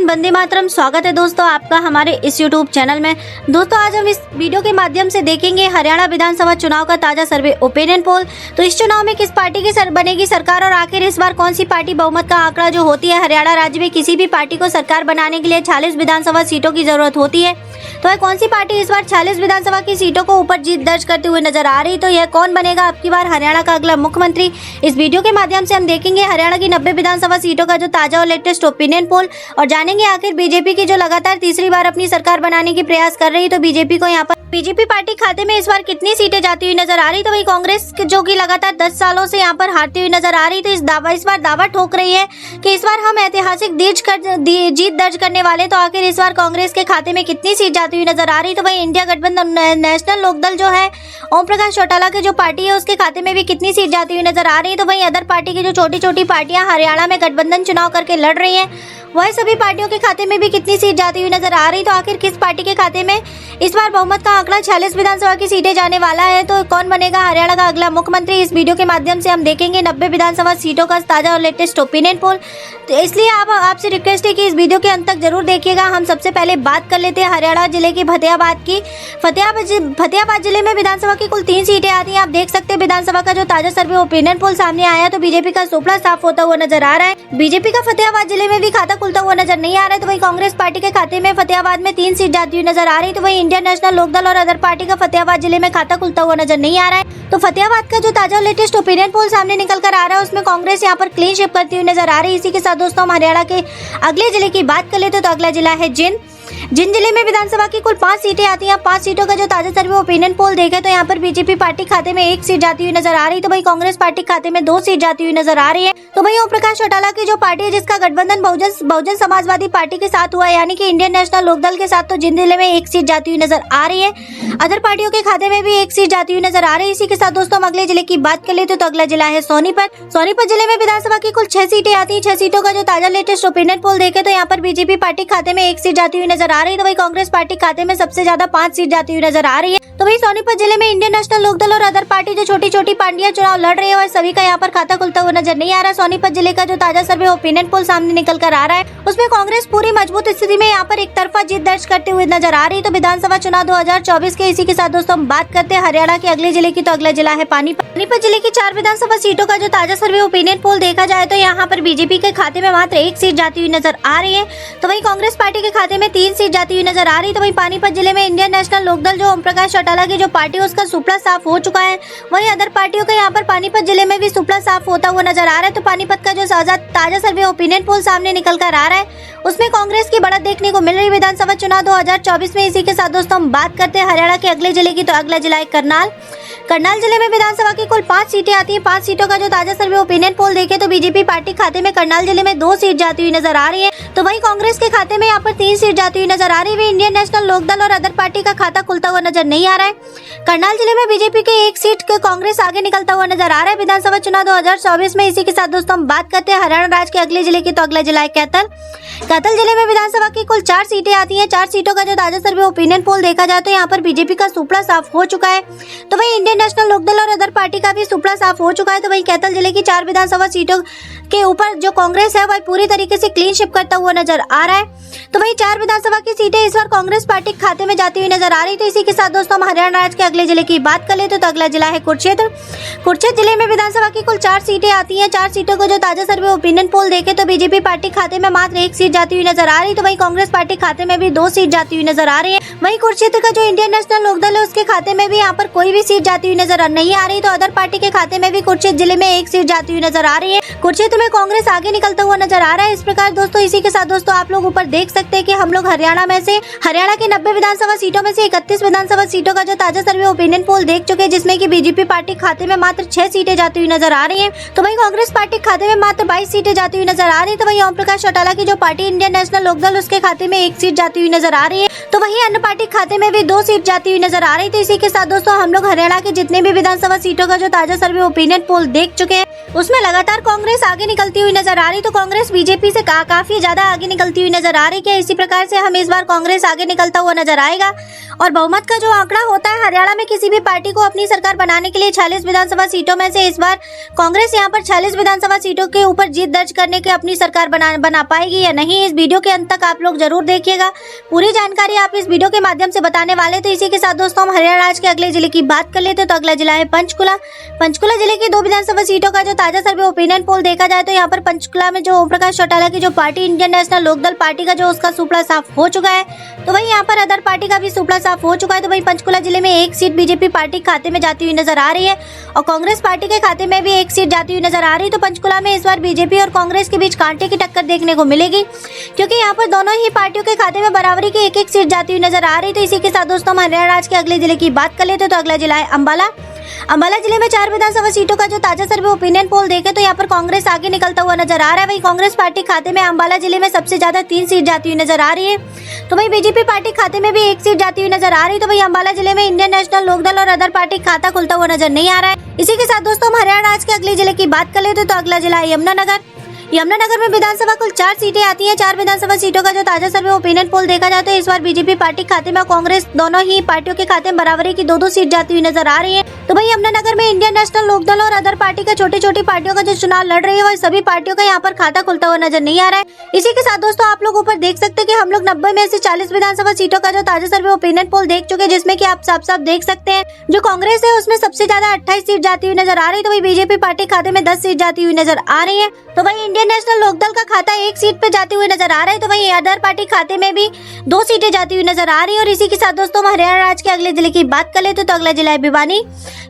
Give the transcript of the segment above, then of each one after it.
हिंद, वंदे मातरम। स्वागत है दोस्तों आपका हमारे इस यूट्यूब चैनल में। दोस्तों आज हम इस वीडियो के माध्यम से देखेंगे हरियाणा विधानसभा चुनाव का ताजा सर्वे ओपिनियन पोल। तो इस चुनाव में किस पार्टी की बनेगी सरकार और आखिर इस बार कौन सी पार्टी बहुमत का आंकड़ा जो होती है। हरियाणा राज्य में किसी भी पार्टी को सरकार बनाने के लिए 46 विधानसभा सीटों की जरूरत होती है। तो वह कौन सी पार्टी इस बार 46 विधानसभा की सीटों को ऊपर जीत दर्ज करते हुए नजर आ रही। तो यह कौन बनेगा अब की बार हरियाणा का अगला मुख्यमंत्री। इस वीडियो के माध्यम से हम देखेंगे हरियाणा की 90 विधानसभा सीटों का जो ताजा और लेटेस्ट ओपिनियन पोल और जानेंगे आखिर बीजेपी की जो लगातार तीसरी बार अपनी सरकार बनाने की प्रयास कर रही। तो बीजेपी को यहाँ पर बीजेपी पार्टी खाते में इस बार कितनी सीटें जाती हुई नजर आ रही। तो वही कांग्रेस जो कि लगातार 10 सालों से यहाँ पर हारती हुई नजर आ रही। तो इस बार दावा ठोक रही है कि इस बार हम ऐतिहासिक जीत दर्ज करने वाले। तो आखिर इस बार कांग्रेस के खाते में कितनी सीट जाती हुई नजर आ रही। तो वही इंडिया गठबंधन नेशनल लोकदल जो है ओम प्रकाश चौटाला की जो पार्टी है उसके खाते में भी कितनी सीट जाती हुई नजर आ रही। तो वही अदर पार्टी की जो छोटी छोटी पार्टियां हरियाणा में गठबंधन चुनाव करके लड़ रही है वह सभी पार्टियों के खाते में भी कितनी सीट जाती हुई नजर आ रही। तो आखिर किस पार्टी के खाते में इस बार बहुमत का आंकड़ा 46 विधानसभा की सीटें जाने वाला है। तो कौन बनेगा हरियाणा का अगला मुख्यमंत्री। इस वीडियो के माध्यम से हम देखेंगे 90 विधानसभा सीटों का ताजा और लेटेस्ट ओपिनियन पोल। तो इसलिए आपसे रिक्वेस्ट है कि इस वीडियो के अंत तक जरूर देखिएगा। हम सबसे पहले बात कर लेते हैं हरियाणा जिले के फतेहाबाद की। फतेहाबाद जिले में विधानसभा की कुल 3 सीटें आती हैं। आप देख सकते हैं विधानसभा का जो ताजा सर्वे ओपिनियन पोल सामने आया तो बीजेपी का सुपड़ा साफ होता हुआ नजर आ रहा है। बीजेपी का फतेहाबाद जिले में भी खाता खुलता हुआ नजर नहीं आ रहा है। तो वही कांग्रेस पार्टी के खाते में फतेहाबाद में 3 सीट जाती हुई नजर आ रही। तो वही इंडियन नेशनल लोकदल और अदर पार्टी का फतेहाबाद जिले में खाता खुलता हुआ नजर नहीं आ रहा है। तो फतेहाबाद का जो ताजा लेटेस्ट ओपिनियन पोल सामने निकल कर आ रहा है उसमें कांग्रेस यहाँ पर क्लीन स्वीप करती हुई नजर आ रही है। इसी के साथ दोस्तों हम हरियाणा के अगले जिले की बात कर लेते तो अगला जिला है जिन जिले में विधानसभा की कुल 5 सीटें आती हैं। 5 सीटों का जो ताजा सर्वे ओपिनियन पोल देखे तो यहाँ पर बीजेपी पार्टी खाते में 1 सीट जाती हुई नजर आ रही। तो वही कांग्रेस पार्टी खाते में 2 सीट जाती हुई नजर आ रही है। तो वही ओम प्रकाश चौटाला की जो पार्टी है जिसका गठबंधन बहुजन समाजवादी पार्टी के साथ हुआ है यानी कि इंडियन नेशनल लोकदल के साथ, तो जिन जिले में 1 सीट जाती हुई नजर आ रही है। अदर पार्टियों के खाते में भी 1 सीट जाती हुई नजर आ रही है। इसी के साथ दोस्तों हम अगले जिले की बात कर लेते तो अगला जिला है सोनीपत जिले में विधानसभा की कुल 6 सीटें आती है। 6 सीटों का जो ताजा लेटेस्ट ओपिनियन पोल देखे तो यहाँ पर बीजेपी पार्टी खाते में 1 सीट जाती हुई नजर आ रही है। तो वही कांग्रेस पार्टी खाते में सबसे ज्यादा 5 सीट जाती हुई नजर आ रही है। तो वही सोनीपत जिले में इंडियन नेशनल लोकदल और अदर पार्टी जो छोटी छोटी पार्टियां चुनाव लड़ रही है वह सभी का यहाँ पर खाता खुलता हुआ नजर नहीं आ रहा। सोनीपत जिले का जो ताजा सर्वे ओपिनियन पोल सामने निकल कर आ रहा है उसमें कांग्रेस पूरी मजबूत स्थिति में यहाँ पर एक तरफा जीत दर्ज करते हुए नजर आ रही है। तो विधानसभा चुनाव 2024 के इसी के साथ दोस्तों हम बात करते हैं हरियाणा के अगले जिले की। तो अगला जिला है पानीपत जिले की 4 विधानसभा सीटों का जो ताजा सर्वे ओपिनियन पोल देखा जाए तो यहाँ पर बीजेपी के खाते में मात्र 1 सीट जाती हुई नजर आ रही है। तो वही कांग्रेस पार्टी के खाते में 3 सीट जाती हुई नजर आ रही है। तो वही पानीपत जिले में इंडियन नेशनल लोकदल जो ओम प्रकाश चौटाला की जो पार्टी उसका सुपड़ा साफ हो चुका है। वहीं अदर पार्टियों का यहाँ पर पानीपत जिले में भी सुपड़ा साफ होता हुआ नजर आ रहा है। तो पानीपत का जो ताजा सर्वे ओपिनियन पोल सामने निकल कर आ रहा है उसमें कांग्रेस की बढ़त देखने को मिल रही विधानसभा चुनाव 2024 में। इसी के साथ दोस्तों हम बात करते हैं हरियाणा के अगले जिले की। तो अगला जिला है करनाल जिले में विधानसभा की कुल 5 सीटें आती हैं। 5 सीटों का जो ताजा सर्वे ओपिनियन पोल देखे तो बीजेपी पार्टी खाते में करनाल जिले में 2 सीट जाती हुई नजर आ रही है। तो वही कांग्रेस के खाते में यहाँ पर 3 सीट जाती हुई नजर आ रही है। इंडियन नेशनल लोकदल और अदर पार्टी का खाता खुलता हुआ नजर नहीं आ रहा है। करनाल जिले में बीजेपी के 1 सीट कांग्रेस आगे निकलता हुआ नजर आ रहा है विधानसभा चुनाव 2024 में। इसी के साथ दोस्तों हम बात करते हैं हरियाणा राज्य के अगले जिले की। तो अगला जिला है कैथल जिले में विधानसभा की कुल 4 सीटें आती हैं। 4 सीटों का जो ताजा सर्वे ओपिनियन पोल देखा जाए तो यहाँ पर बीजेपी का सुपड़ा साफ हो चुका है। तो वही इंडियन नेशनल लोकदल और अदर पार्टी का भी सुपड़ा साफ हो चुका है। तो वही कैथल जिले की 4 विधानसभा सीटों के ऊपर जो कांग्रेस है वह पूरी तरीके से क्लीन स्वीप करता हुआ नजर आ रहा है। तो वही 4 विधानसभा की सीटें इस बार कांग्रेस पार्टी के खाते में जाती हुई नजर आ रही। तो इसी के साथ दोस्तों हम हरियाणा राज्य के अगले जिले की बात कर लेते तो अगला जिला है कुरुक्षेत्र जिले में विधानसभा की कुल 4 सीटें आती हैं। 4 सीटों को जो ताजा सर्वे ओपिनियन पोल देखे तो बीजेपी पार्टी खाते में मात्र 1 सीट जाती हुई नजर आ रही। तो वही कांग्रेस पार्टी खाते में भी 2 सीट जाती हुई नजर आ रही है। वही कुरुक्षेत्र का जो इंडियन नेशनल लोकदल है उसके खाते में भी यहाँ पर कोई भी सीट जाती हुई नजर नहीं आ रही। तो अदर पार्टी के खाते में भी कुरुक्षेत्र जिले में 1 सीट जाती हुई नजर आ रही है। कुरुक्षेत्र में कांग्रेस आगे निकलता हुआ नजर आ रहा है। इस प्रकार दोस्तों इसी के साथ दोस्तों आप लोग ऊपर देख सकते हैं कि हम लोग हरियाणा की 90 विधानसभा सीटों में से 31 विधानसभा सीटों का जो ताजा सर्वे ओपिनियन पोल देख चुके हैं जिसमें कि बीजेपी पार्टी खाते में मात्र 6 सीटें जाती हुई नजर आ रही है। तो वही कांग्रेस पार्टी खाते में मात्र 22 सीटें जाती हुई नजर आ रही है। तो वही ओम प्रकाश चौटाला की जो पार्टी इंडियन नेशनल लोकदल उसके खाते में 1 सीट जाती हुई नजर आ रही है। तो वही अन्य पार्टी खाते में भी 2 सीट जाती हुई नजर आ रही थी। इसी के साथ दोस्तों हम लोग हरियाणा के जितने भी विधानसभा सीटों का जो ताजा सर्वे ओपिनियन पोल देख चुके हैं उसमें लगातार कांग्रेस आगे निकलती हुई नजर आ रही। तो कांग्रेस बीजेपी से काफी ज्यादा आगे निकलती हुई नजर आ रही है। इसी प्रकार से हम इस बार कांग्रेस आगे निकलता हुआ नजर आएगा और बहुमत का जो आंकड़ा होता है हरियाणा में किसी भी पार्टी को अपनी सरकार बनाने के लिए 46 विधानसभा सीटों में से इस बार कांग्रेस यहाँ पर 46 विधानसभा सीटों के ऊपर जीत दर्ज करने के अपनी सरकार बना पाएगी या नहीं। इस वीडियो के अंत तक आप लोग जरूर देखिएगा, पूरी जानकारी आप इस वीडियो के माध्यम से बताने वाले। तो इसी के साथ दोस्तों हम हरियाणा राज्य के अगले जिले की बात कर लेते हैं। तो अगला जिला है पंचकुला। पंचकुला जिले की 2 विधानसभा सीटों का जो ताजा सर्वे ओपिनियन पोल देखा जाए तो यहाँ पर पंचकुला में जो ओम प्रकाश चौटाला की जो party Indian National Lokdal party का जो उसका सुपड़ा साफ हो चुका है, तो वही यहाँ पर अदर पार्टी का भी सुपड़ा साफ हो चुका है। तो वही पंचकुला जिले में 1 सीट बीजेपी पार्टी खाते में जाती हुई नजर आ रही है और कांग्रेस पार्टी के खाते में भी 1 सीट जाती हुई नजर आ रही है। तो पंचकुला में इस बार बीजेपी और कांग्रेस के बीच कांटे की टक्कर देखने को मिलेगी, क्योंकि यहाँ पर दोनों ही पार्टियों के खाते में बराबरी की 1-1 सीट जाती हुई नजर आ रही। तो इसी के साथ दोस्तों हम हरियाणा राज्य के अगले जिले की बात कर लेते हैं। तो अगला जिला है अंबाला। अंबाला जिले में 4 विधानसभा सीटों का जो ताजा सर्वे ओपिनियन पोल देखे तो यहाँ पर कांग्रेस आगे निकलता हुआ नजर आ रहा है। वही कांग्रेस पार्टी खाते में अंबाला जिले में सबसे ज्यादा 3 सीट जाती हुई नजर आ रही है। तो वही बीजेपी पार्टी खाते में भी 1 सीट जाती हुई नजर आ रही है। तो वही अंबाला जिले में इंडियन नेशनल लोकदल और अदर पार्टी खाता खुलता हुआ नजर नहीं आ रहा है। इसी के साथ दोस्तों हम हरियाणा राज्य के अगले जिले की बात कर लेते हैं। तो अगला जिला है यमुनानगर। यमुनानगर में विधानसभा कुल 4 सीटें आती हैं। 4 विधानसभा सीटों का जो ताजा सर्वे ओपिनियन पोल देखा जाए तो इस बार बीजेपी पार्टी खाते में कांग्रेस दोनों ही पार्टियों के खाते में बराबरी की 2-2 सीट जाती हुई नजर आ रही है। तो वही यमुनानगर में इंडियन नेशनल लोकदल और अदर पार्टी का छोटी पार्टियों का जो चुनाव लड़ रही है वो सभी पार्टियों का यहाँ पर खाता खुलता हुआ नजर नहीं आ रहा है। इसी के साथ दोस्तों आप लोग ऊपर देख सकते हैं कि हम लोग 90 में से 40 विधानसभा सीटों का जो ताजा सर्वे ओपिनियन पोल देख चुके हैं, जिसमें कि आप साफ देख सकते हैं जो कांग्रेस है उसमें सबसे ज्यादा 28 सीट जाती हुई नजर आ रही है। तो वही बीजेपी पार्टी खाते में 10 सीट जाती हुई नजर आ रही है। तो वही इंडियन नेशनल लोकदल का खाता 1 सीट पे जाते हुए नजर आ रहा है। तो वही अदर पार्टी खाते में भी 2 सीटें जाती हुई नजर आ रही है। और इसी के साथ दोस्तों हम हरियाणा राज्य के अगले जिले की बात कर लेते हैं। तो अगला जिला है भिवानी।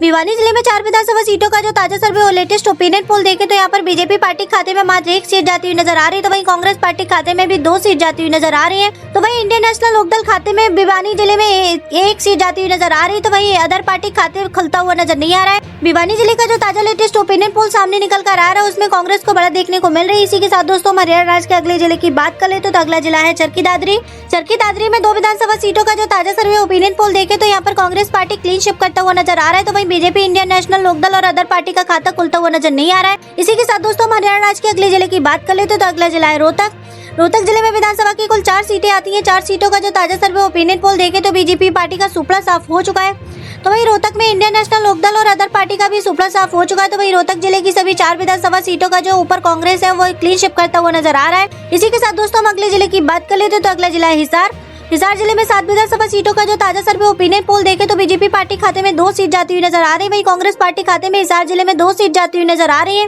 भिवानी जिले में 4 विधानसभा सीटों का जो ताजा सर्वे और लेटेस्ट ओपिनियन पोल देखे तो यहाँ पर बीजेपी पार्टी खाते में मात्र 1 सीट जाती हुई नजर आ रही है। तो वही कांग्रेस पार्टी खाते में भी 2 सीट जाती हुई नजर आ रही है। तो वही इंडियन नेशनल लोकदल खाते में भिवानी जिले में 1 सीट जाती हुई नजर आ रही है। तो वही अदर पार्टी खाते खुलता हुआ नजर नहीं आ रहा है। भिवानी जिले का जो ताजा लेटेस्ट ओपिनियन पोल सामने निकल कर आ रहा है उसमें कांग्रेस को बड़ा देखने को मिल रही है। इसी के साथ दोस्तों हरियाणा राज्य के अगले जिले की बात कर लेते तो अगला जिला है चरखी दादरी। चरखी दादरी में 2 विधानसभा सीटों का जो ताजा सर्वे ओपिनियन पोल देखे तो यहाँ पर कांग्रेस पार्टी क्लीन शिप करता हुआ नजर आ रहा है। तो वहीं बीजेपी इंडियन नेशनल लोकदल और अदर पार्टी का खाता खुलता हुआ नजर नहीं आ रहा है। इसी के साथ दोस्तों हम हरियाणा राज्य के अगले जिले की बात कर लेते तो अगला जिला है रोहतक। रोहतक जिले में विधानसभा की कुल 4 सीटें आती हैं। 4 सीटों का जो ताजा सर्वे ओपिनियन पोल देखे तो बीजेपी पार्टी का सुपड़ा साफ हो चुका है। तो वही रोहतक में इंडियन नेशनल लोकदल और अदर पार्टी का भी सुपड़ा साफ हो चुका है। तो वही रोहतक जिले की सभी 4 विधानसभा सीटों का जो ऊपर कांग्रेस है वो क्लीन शिप करता हुआ नजर आ रहा है। इसी के साथ दोस्तों हम अगले जिले की बात कर लेते तो अगला जिला है हिसार। हिसार जिले में 7 विधानसभा सीटों का जो ताजा सर्वे ओपिनियन पोल देखे तो बीजेपी पार्टी खाते में 2 सीट जाती हुई नजर आ रही है। वही कांग्रेस पार्टी खाते में हिसार जिले में 2 सीट जाती हुई नजर आ रही है।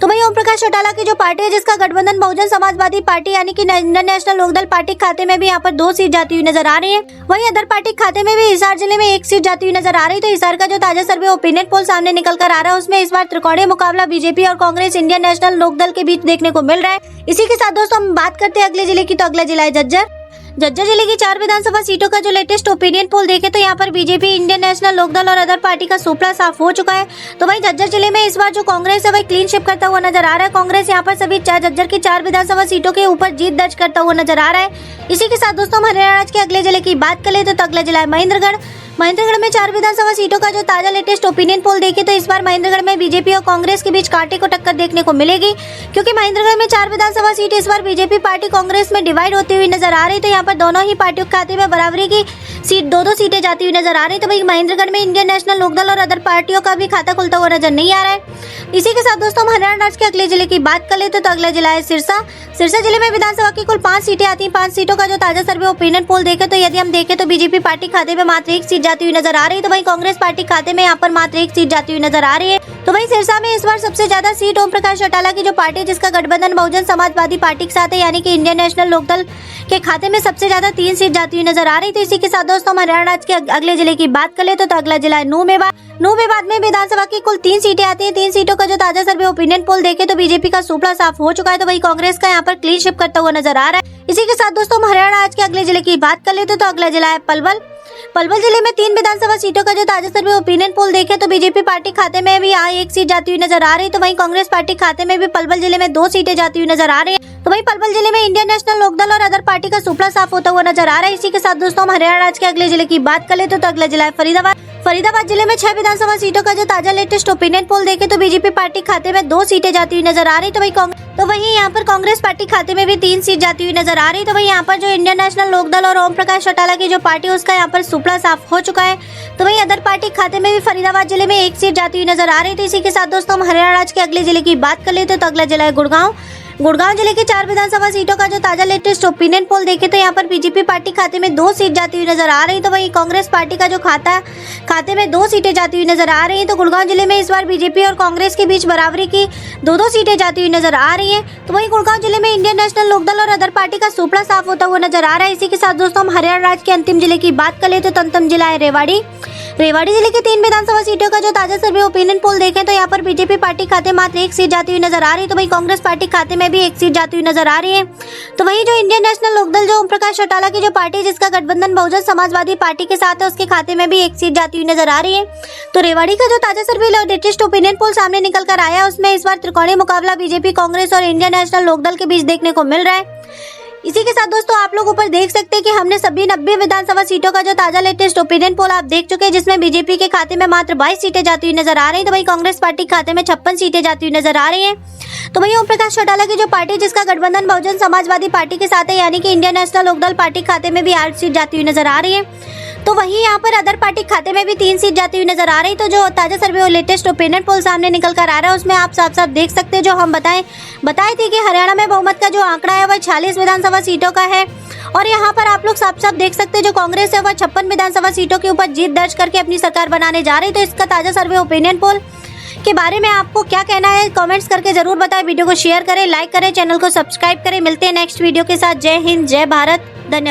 तो वही ओम प्रकाश चौटाला की जो पार्टी है जिसका गठबंधन बहुजन समाजवादी पार्टी यानी कि इंडियन नेशनल लोकदल पार्टी खाते में भी यहाँ पर 2 सीट जाती हुई नजर आ रही है। वही अदर पार्टी खाते में भी हिसार जिले में 1 सीट जाती हुई नजर आ रही है। तो हिसार का जो ताजा सर्वे ओपिनियन पोल सामने निकल कर आ रहा है उसमें इस बार त्रिकोणीय मुकाबला बीजेपी और कांग्रेस इंडियन नेशनल लोकदल के बीच देखने को मिल रहा है। इसी के साथ दोस्तों हम बात करते हैं अगले जिले की। तो अगला जिला है झज्जर। झज्जर जिले की 4 विधानसभा सीटों का जो लेटेस्ट ओपिनियन पोल देखे तो यहाँ पर बीजेपी इंडियन नेशनल लोकदल और अदर पार्टी का सुपड़ा साफ हो चुका है। तो वही झज्जर जिले में इस बार जो कांग्रेस है वही क्लीन शिप करता हुआ नजर आ रहा है। कांग्रेस यहाँ पर सभी झज्जर की 4 विधानसभा सीटों के ऊपर जीत दर्ज करता हुआ नजर आ रहा है। इसी के साथ दोस्तों हम हरियाणा राज्य के अगले जिले की बात कर लेते तो अगला जिला है महेंद्रगढ़। महेंद्रगढ़ में 4 विधानसभा सीटों का जो ताजा लेटेस्ट ओपिनियन पोल देखे तो इस बार महेंद्रगढ़ में बीजेपी और कांग्रेस के बीच कांटे को टक्कर देखने को मिलेगी, क्योंकि महेंद्रगढ़ में 4 विधानसभा सीट इस बार बीजेपी पार्टी कांग्रेस में डिवाइड होती हुई नजर आ रही। तो यहाँ पर दोनों ही पार्टियों के खाते में बराबरी की सीट 2-2 सीटें जाती हुई नजर आ रही। तो वही महेंद्रगढ़ में इंडियन नेशनल लोकदल और अदर पार्टियों का भी खाता खुलता हुआ नजर नहीं आ रहा है। इसी के साथ दोस्तों हम हरियाणा राज्य के अगले जिले की बात कर लेते तो अगला जिला है सिरसा। सिरसा जिले में विधानसभा की कुल 5 सीटें आती हैं। 5 सीटों का जो ताजा सर्वे ओपिनियन पोल देखे तो यदि हम देखें तो बीजेपी पार्टी खाते में मात्र 1 सीट जाती हुई नजर आ रही है। तो वही कांग्रेस पार्टी खाते में यहाँ पर मात्र 1 सीट जाती हुई नजर आ रही है। तो वही सिरसा में इस बार सबसे ज्यादा सीट ओम प्रकाश चौटाला की जो पार्टी जिसका गठबंधन बहुजन समाजवादी पार्टी के साथ है यानी कि इंडियन नेशनल लोकदल के खाते में सबसे ज्यादा 3 सीट जाती हुई नजर आ रही। तो इसी के साथ दोस्तों हम हरियाणा राज्य के अगले जिले की बात कर लेते तो अगला जिला है नूह मेवात। नूह मेवात में विधानसभा की कुल 3 सीटें आती हैं। 3 सीटों का जो ताजा सर्वे ओपिनियन पोल देखे तो बीजेपी का सुपड़ा साफ हो चुका है। तो वही कांग्रेस का यहाँ पर क्लीन शिप करता हुआ नजर आ रहा है। इसी के साथ दोस्तों हम हरियाणा राज्य के अगले जिले की बात कर लेते तो अगला जिला है पलवल। पलवल जिले में 3 विधानसभा सीटों का जो ताजा सर्वे ओपिनियन पोल देखे तो बीजेपी पार्टी खाते में भी यहाँ 1 सीट जाती हुई नजर आ रही है, तो वहीं कांग्रेस पार्टी खाते में भी पलवल जिले में 2 सीटें जाती हुई नजर आ रही है। तो वहीं पलवल जिले में इंडियन नेशनल लोकदल और अदर पार्टी का सुपड़ा साफ होता हुआ नजर आ रहा है। इसी के साथ दोस्तों हम हरियाणा राज्य के अगले जिले की बात कर लेते तो अगला जिला है फरीदाबाद जिले में 6 विधानसभा सीटों का जो ताजा लेटेस्ट ओपिनियन पोल देखे तो बीजेपी पार्टी खाते में 2 सीटें जाती हुई नजर आ रही, तो वहीं यहाँ पर कांग्रेस पार्टी खाते में भी 3 सीट जाती हुई नजर आ रही। तो वहीं यहाँ पर जो इंडियन नेशनल लोकदल और ओम प्रकाश चौटाला की जो पार्टी है उसका यहाँ पर सुपड़ा साफ हो चुका है। तो वहीं अदर पार्टी खाते में भी फरीदाबाद जिले में 1 सीट जाती हुई नजर आ रही। तो इसी के साथ दोस्तों हम हरियाणा राज्य के अगले जिले की बात कर लेते तो अगला जिला है गुड़गांव जिले के 4 विधानसभा सीटों का जो ताजा लेटेस्ट ओपिनियन पोल देखे तो यहाँ पर बीजेपी पार्टी खाते में 2 सीट जाती हुई नजर आ रही। तो वहीं कांग्रेस पार्टी का जो खाते में 2 सीटें जाती हुई नजर आ रही है। तो गुड़गांव जिले में इस बार बीजेपी और कांग्रेस के बीच बराबरी की 2-2 सीटें जाती हुई नजर आ रही है। तो वहीं गुड़गांव जिले में इंडियन नेशनल लोकदल और अदर पार्टी का सुपड़ा साफ होता हुआ नजर आ रहा है। इसी के साथ दोस्तों हम हरियाणा राज्य के अंतिम जिले की बात कर ले तो तंतम जिला है रेवाड़ी जिले के 3 विधानसभा सीटों का जो ताजा सर्वे ओपिनियन पोल देखें तो यहाँ पर बीजेपी पार्टी खाते मात्र 1 सीट जाती हुई नजर आ रही है। तो वहीं कांग्रेस पार्टी खाते में भी 1 सीट जाती हुई नजर आ रही है। तो वहीं जो इंडियन नेशनल लोकदल जो ओम प्रकाश चौटाला की जो पार्टी जिसका गठबंधन बहुजन समाजवादी पार्टी के साथ है उसके खाते में भी 1 सीट जाती हुई नजर आ रही है। तो रेवाड़ी का जो ताजा सर्वे लेटेस्ट ओपिनियन पोल सामने निकल कर आया उसमें इस बार त्रिकोणीय मुकाबला बीजेपी कांग्रेस और इंडियन नेशनल लोकदल के बीच देखने को मिल रहा है। इसी के साथ दोस्तों आप लोग ऊपर देख सकते हैं कि हमने सभी 90 विधानसभा सीटों का जो ताजा लेटेस्ट ओपिनियन पोल आप देख चुके हैं जिसमें बीजेपी के खाते में मात्र 22 सीटें जाती हुई नजर आ रही है। तो वहीं कांग्रेस पार्टी खाते में 56 सीटें जाती हुई नजर आ रही है। तो वहीं ओम प्रकाश चौटाला की जो पार्टी जिसका गठबंधन बहुजन समाजवादी पार्टी के साथ है यानी कि इंडियन नेशनल लोकदल पार्टी खाते में भी 8 सीट जाती हुई नजर आ रही है। तो वहीं यहाँ पर अदर पार्टी खाते में भी 3 सीट जाती हुई नजर आ रही। तो जो ताजा सर्वे और लेटेस्ट ओपिनियन पोल सामने निकल कर आ रहा है उसमें आप साफ साफ देख सकते हैं जो हम बताए थे कि हरियाणा में बहुमत का जो आंकड़ा है वह 46 विधानसभा सीटों का है और यहाँ पर आप लोग साफ साफ देख सकते हैं जो कांग्रेस है वह 56 विधानसभा सीटों के ऊपर जीत दर्ज करके अपनी सरकार बनाने जा रही। तो इसका ताजा सर्वे ओपिनियन पोल के बारे में आपको क्या कहना है कमेंट्स करके जरूर बताएं। वीडियो को शेयर करें, लाइक करें, चैनल को सब्सक्राइब करें। मिलते हैं नेक्स्ट वीडियो के साथ। जय हिंद, जय भारत, धन्यवाद।